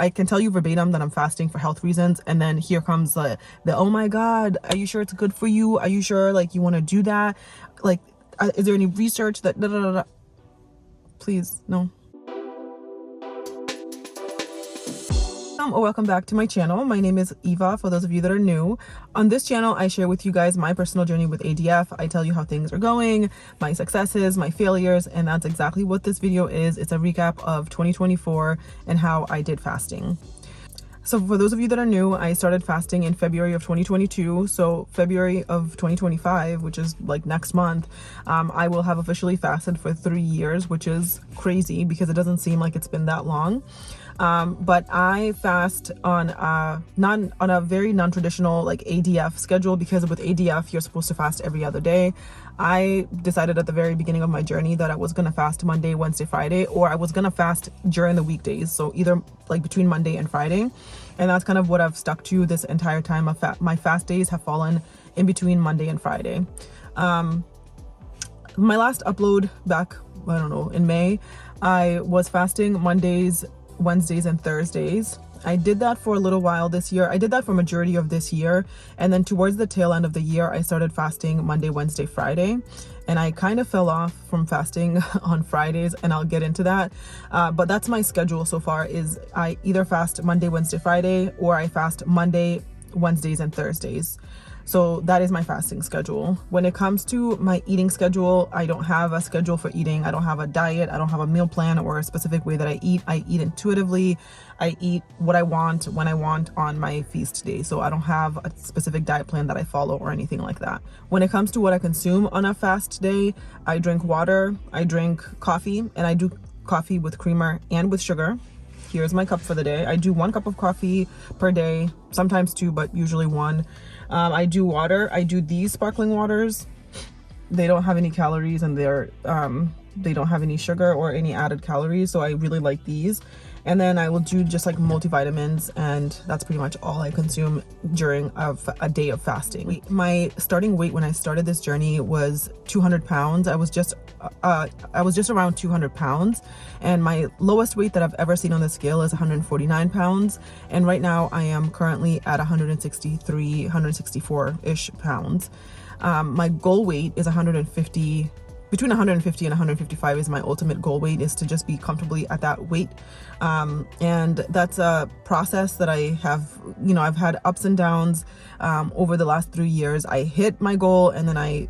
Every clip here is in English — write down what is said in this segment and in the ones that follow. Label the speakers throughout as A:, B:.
A: I can tell you verbatim that I'm fasting for health reasons, and then here comes the oh my god, are you sure it's good for you? Are you sure like you want to do that? Like, is there any research that da, da, da, da. Please, no. Or welcome back to my channel. My name is Eva, for those of you that are new. On this channel, I share with you guys my personal journey with ADF. I tell you how things are going, my successes, my failures, and that's exactly what this video is. It's a recap of 2024 and how I did fasting. So for those of you that are new, I started fasting in February of 2022. So February of 2025, which is like next month, I will have officially fasted for 3 years, which is crazy because it doesn't seem like it's been that long. But I fast on a very non-traditional like ADF schedule, because with ADF you're supposed to fast every other day. I decided at the very beginning of my journey that I was gonna fast Monday, Wednesday, Friday, or I was gonna fast during the weekdays, so either like between Monday and Friday, and that's kind of what I've stuck to this entire time. My fast days have fallen in between Monday and Friday. My last upload back, I don't know, in May, I was fasting Mondays, Wednesdays, and Thursdays. I did that for a little while this year. I did that for majority of this year, and then towards the tail end of the year I started fasting Monday, Wednesday, Friday, and I kind of fell off from fasting on Fridays, and I'll get into that, but that's my schedule so far. Is I either fast Monday, Wednesday, Friday, or I fast Monday, Wednesdays, and Thursdays. So that is my fasting schedule. When it comes to my eating schedule, I don't have a schedule for eating. I don't have a diet. I don't have a meal plan or a specific way that I eat. I eat intuitively. I eat what I want when I want on my feast day. So I don't have a specific diet plan that I follow or anything like that. When it comes to what I consume on a fast day, I drink water, I drink coffee, and I do coffee with creamer and with sugar. Here's my cup for the day. I do 1 cup of coffee per day, sometimes 2, but usually 1. I do water. I do these sparkling waters. They don't have any calories, and they don't have any sugar or any added calories, so I really like these. And then I will do just like multivitamins, and that's pretty much all I consume during a day of fasting. My starting weight when I started this journey was 200 pounds. I was just around 200 pounds, and my lowest weight that I've ever seen on the scale is 149 pounds, and right now I am currently at 164-ish pounds. My goal weight is 150. Between 150 and 155 is my ultimate goal weight, is to just be comfortably at that weight. And that's a process that I have, I've had ups and downs over the last 3 years. I hit my goal, and then I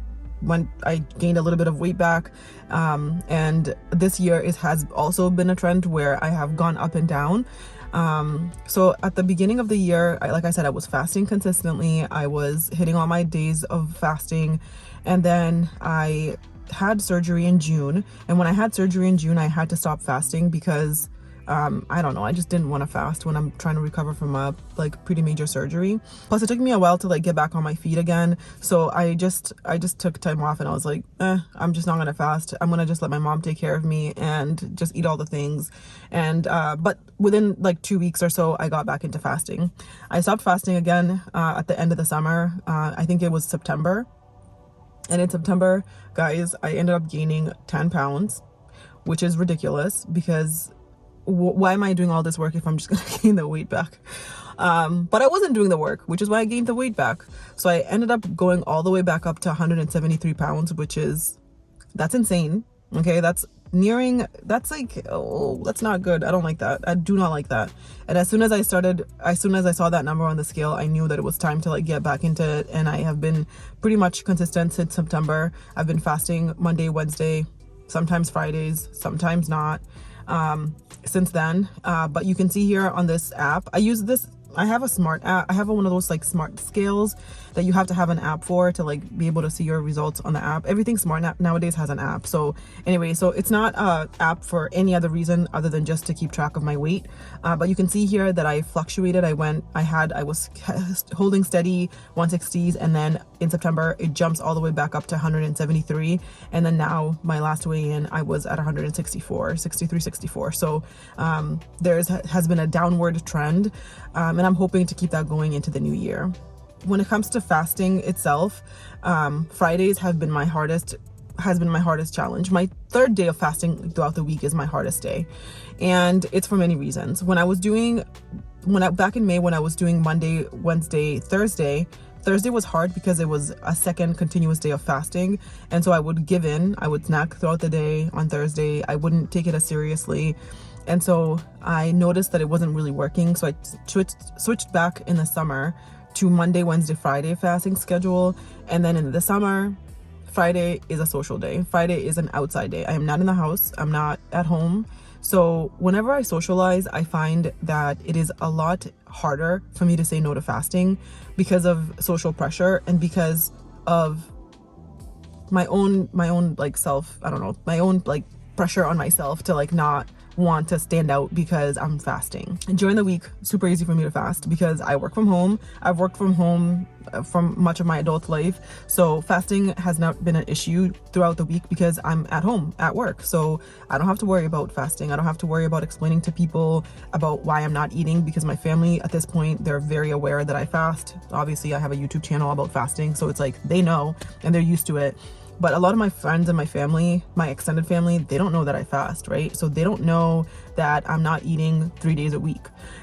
A: gained a little bit of weight back. And this year it has also been a trend where I have gone up and down. So at the beginning of the year, like I said, I was fasting consistently. I was hitting all my days of fasting, and then I had surgery in June. And when I had surgery in June, I had to stop fasting because I don't know, I just didn't want to fast when I'm trying to recover from a like pretty major surgery. Plus it took me a while to like get back on my feet again, so I just took time off, and I was like, I'm just not gonna fast. I'm gonna just let my mom take care of me and just eat all the things. And but within like 2 weeks or so, I got back into fasting. I stopped fasting again at the end of the summer. I think it was September. And in September, guys, I ended up gaining 10 pounds, which is ridiculous because why am I doing all this work if I'm just going to gain the weight back? But I wasn't doing the work, which is why I gained the weight back. So I ended up going all the way back up to 173 pounds, that's insane. Okay, that's like, oh, that's not good. I don't like that. I do not like that. And as soon as I saw that number on the scale, I knew that it was time to like get back into it. And I have been pretty much consistent since September. I've been fasting Monday, Wednesday, sometimes Fridays, sometimes not, since then. But you can see here on this app, I have a smart app. I have one of those like smart scales that you have to have an app for to like be able to see your results on the app. Everything smart nowadays has an app. So anyway, so it's not a app for any other reason other than just to keep track of my weight. But you can see here that I fluctuated. I was holding steady 160s, and then in September it jumps all the way back up to 173, and then now my last weigh in I was at 63-64. So there has been a downward trend, and I'm hoping to keep that going into the new year. When it comes to fasting itself, Fridays have been my hardest has been my hardest challenge. My third day of fasting throughout the week is my hardest day, and it's for many reasons. Back in May, when I was doing Monday, Wednesday, Thursday was hard because it was a second continuous day of fasting, and so I would give in. I would snack throughout the day on Thursday. I wouldn't take it as seriously, and so I noticed that it wasn't really working. So I switched back in the summer to Monday, Wednesday, Friday fasting schedule, and then in the summer, Friday is a social day. Friday is an outside day. I am not in the house. I'm not at home. So whenever I socialize, I find that it is a lot harder for me to say no to fasting because of social pressure and because of my own like self, I don't know, my own like pressure on myself to like not want to stand out because I'm fasting. And during the week, super easy for me to fast because I work from home. I've worked from home from much of my adult life, so fasting has not been an issue throughout the week because I'm at home at work. So I don't have to worry about fasting. I don't have to worry about explaining to people about why I'm not eating, because my family at this point, they're very aware that I fast. Obviously I have a YouTube channel about fasting, so it's like they know and they're used to it. But a lot of my friends and my family, my extended family, they don't know that I fast, right? So they don't know that I'm not eating 3 days a week.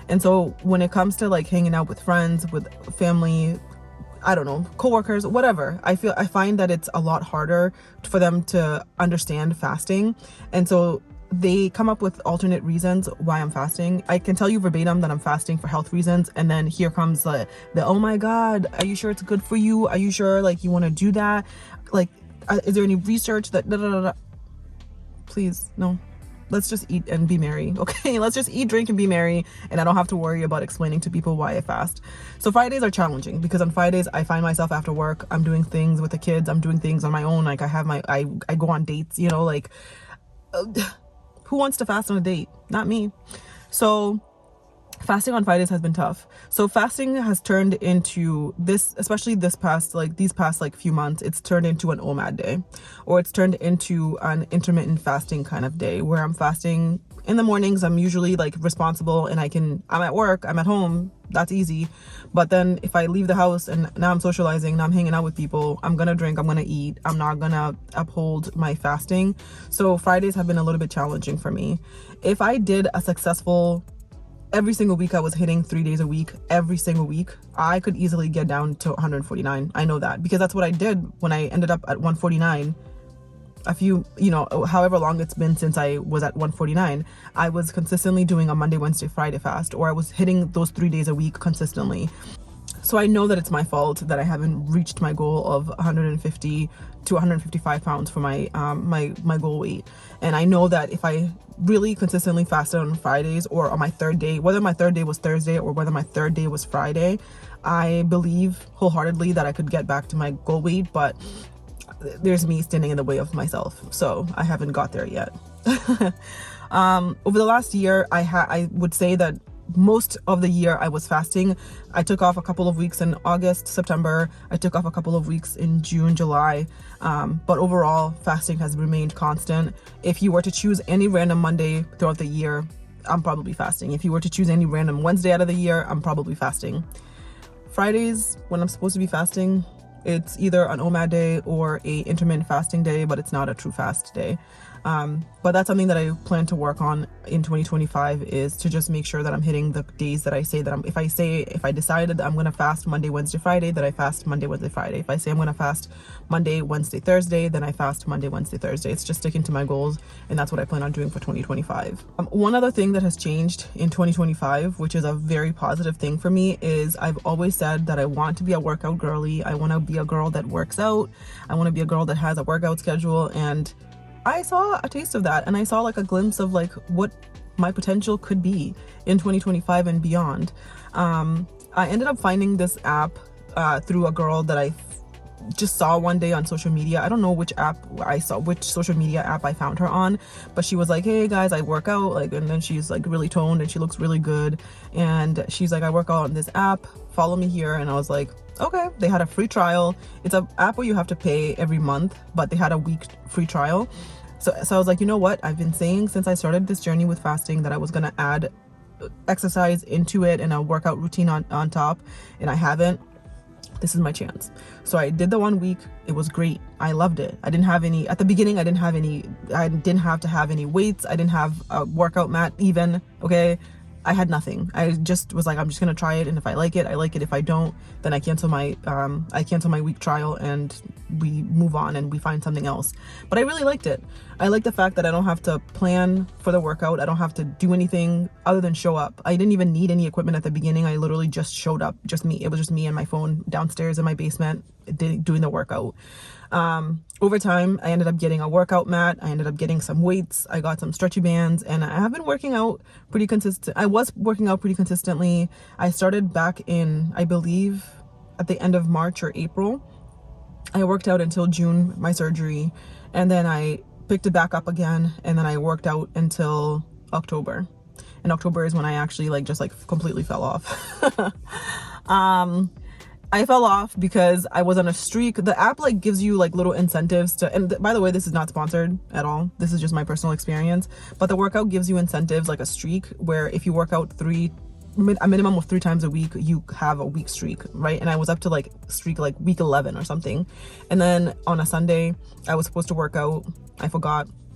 A: And so when it comes to like hanging out with friends, with family, I don't know, coworkers, whatever, I find that it's a lot harder for them to understand fasting. And so they come up with alternate reasons why I'm fasting. I can tell you verbatim that I'm fasting for health reasons, and then here comes the oh my God, are you sure it's good for you? Are you sure like you want to do that? Like, is there any research that Please, no. Let's just eat and be merry, okay? Let's just eat, drink, and be merry, and I don't have to worry about explaining to people why I fast. So Fridays are challenging because on Fridays I find myself after work, I'm doing things with the kids, I'm doing things on my own, like I go on dates, you know, like who wants to fast on a date? Not me. So fasting on Fridays has been tough. So fasting has turned into this, especially these past few months, it's turned into an OMAD day, or it's turned into an intermittent fasting kind of day where I'm fasting in the mornings. I'm usually like responsible and I'm at work, I'm at home, that's easy. But then if I leave the house and now I'm socializing, now I'm hanging out with people, I'm gonna drink, I'm gonna eat, I'm not gonna uphold my fasting. So Fridays have been a little bit challenging for me. If I did a successful every single week I was hitting 3 days a week, every single week, I could easily get down to 149. I know that because that's what I did when I ended up at 149. However long it's been since I was at 149, I was consistently doing a Monday, Wednesday, Friday fast, or I was hitting those 3 days a week consistently. So I know that it's my fault that I haven't reached my goal of 150 to 155 pounds for my my goal weight. And I know that if I really consistently fasted on Fridays or on my third day, whether my third day was Thursday or whether my third day was Friday, I believe wholeheartedly that I could get back to my goal weight, but there's me standing in the way of myself. So I haven't got there yet. Over the last year, I would say that most of the year I was fasting. I took off a couple of weeks in August, September. I took off a couple of weeks in June, July. But overall, fasting has remained constant. If you were to choose any random Monday throughout the year, I'm probably fasting. If you were to choose any random Wednesday out of the year, I'm probably fasting. Fridays, when I'm supposed to be fasting, it's either an OMAD day or a intermittent fasting day, but it's not a true fast day. But that's something that I plan to work on in 2025, is to just make sure that I'm hitting the days that I say that if I decided that I'm going to fast Monday, Wednesday, Friday, that I fast Monday, Wednesday, Friday. If I say I'm going to fast Monday, Wednesday, Thursday, then I fast Monday, Wednesday, Thursday. It's just sticking to my goals, and that's what I plan on doing for 2025. One other thing that has changed in 2025, which is a very positive thing for me, is I've always said that I want to be a workout girly. I want to be a girl that works out. I want to be a girl that has a workout schedule, and I saw a taste of that, and I saw like a glimpse of like what my potential could be in 2025 and beyond. I ended up finding this app through a girl that I just saw one day on social media. I don't know which social media app I found her on, but she was like, hey guys, I work out, like, and then she's like really toned and she looks really good, and she's like, I work out on this app, follow me here. And I was like, okay. They had a free trial. It's an app where you have to pay every month, but they had a week free trial. So I was like, you know what? I've been saying since I started this journey with fasting that I was going to add exercise into it and a workout routine on top, and I haven't. This is my chance. So I did the 1 week. It was great. I loved it. I didn't have any, at the beginning, I didn't have to have any weights. I didn't have a workout mat even, okay? I had nothing. I just was like, I'm just gonna try it, and if I like it, I like it. If I don't, then I cancel my week trial and we move on and we find something else. But I really liked it. I like the fact that I don't have to plan for the workout. I don't have to do anything other than show up. I didn't even need any equipment at the beginning. I literally just showed up, just me. It was just me and my phone downstairs in my basement doing the workout. Over time, I ended up getting a workout mat. I ended up getting some weights. I got some stretchy bands, and I have been working out pretty consistent. I was working out pretty consistently. I started back in, I believe, at the end of March or April. I worked out until June, my surgery, and then I picked it back up again, and then I worked out until October. And October is when I actually just completely fell off. I fell off because I was on a streak. The app gives you little incentives to, and by the way, this is not sponsored at all. This is just my personal experience. But the workout gives you incentives like a streak, where if you work out a minimum of 3 times a week, you have a week streak, right? And I was up to streak week 11 or something. And then on a Sunday, I was supposed to work out. I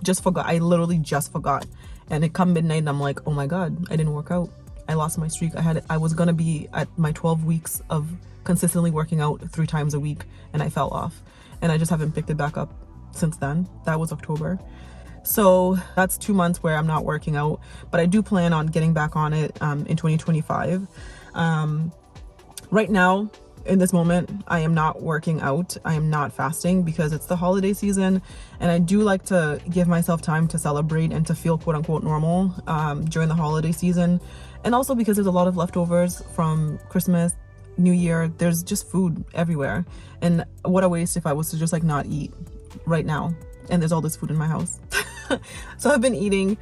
A: just forgot. I literally just forgot. And it come midnight and I'm like, oh my God, I didn't work out. I lost my streak. I was gonna be at my 12 weeks of consistently working out 3 times a week, and I fell off, and I just haven't picked it back up since then. That was October. So that's 2 months where I'm not working out, but I do plan on getting back on it in 2025. Right now, in this moment, I am not working out. I am not fasting because it's the holiday season, and I do like to give myself time to celebrate and to feel quote unquote normal during the holiday season. And also because there's a lot of leftovers from Christmas, New Year. There's just food everywhere, and what a waste if I was to just not eat right now, and there's all this food in my house. So I've been eating.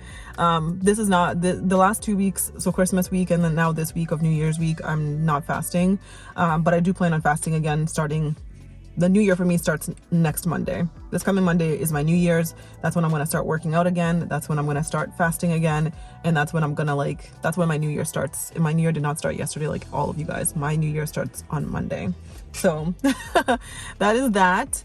A: This is not the last 2 weeks, so Christmas week and then now this week of New Year's week, I'm not fasting, but I do plan on fasting again. Starting the new year for me starts next Monday. This coming Monday is my New Year's. That's when I'm going to start working out again. That's when I'm going to start fasting again, and that's when I'm gonna that's when my New Year starts. And my New Year did not start yesterday like all of you guys. My New Year starts on Monday. So that is that.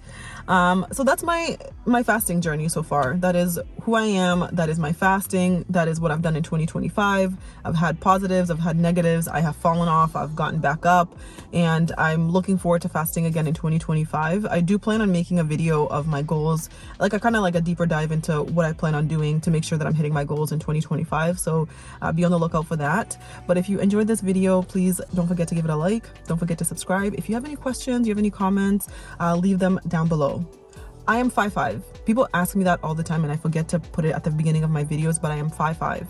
A: So that's my fasting journey so far. That is who I am. That is my fasting. That is what I've done in 2025. I've had positives, I've had negatives. I have fallen off, I've gotten back up, and I'm looking forward to fasting again in 2025. I do plan on making a video of my goals, a kind of a deeper dive into what I plan on doing to make sure that I'm hitting my goals in 2025. So be on the lookout for that. But if you enjoyed this video, please don't forget to give it a like. Don't forget to subscribe. If you have any questions, you have any comments, leave them down below. I am 5'5". People ask me that all the time, and I forget to put it at the beginning of my videos, but I am 5'5".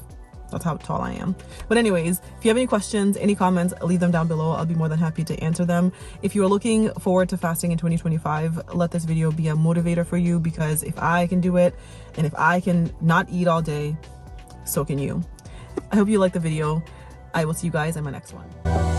A: That's how tall I am. But anyways, if you have any questions, any comments, leave them down below. I'll be more than happy to answer them. If you are looking forward to fasting in 2025, let this video be a motivator for you, because if I can do it, and if I can not eat all day, so can you. I hope you liked the video. I will see you guys in my next one.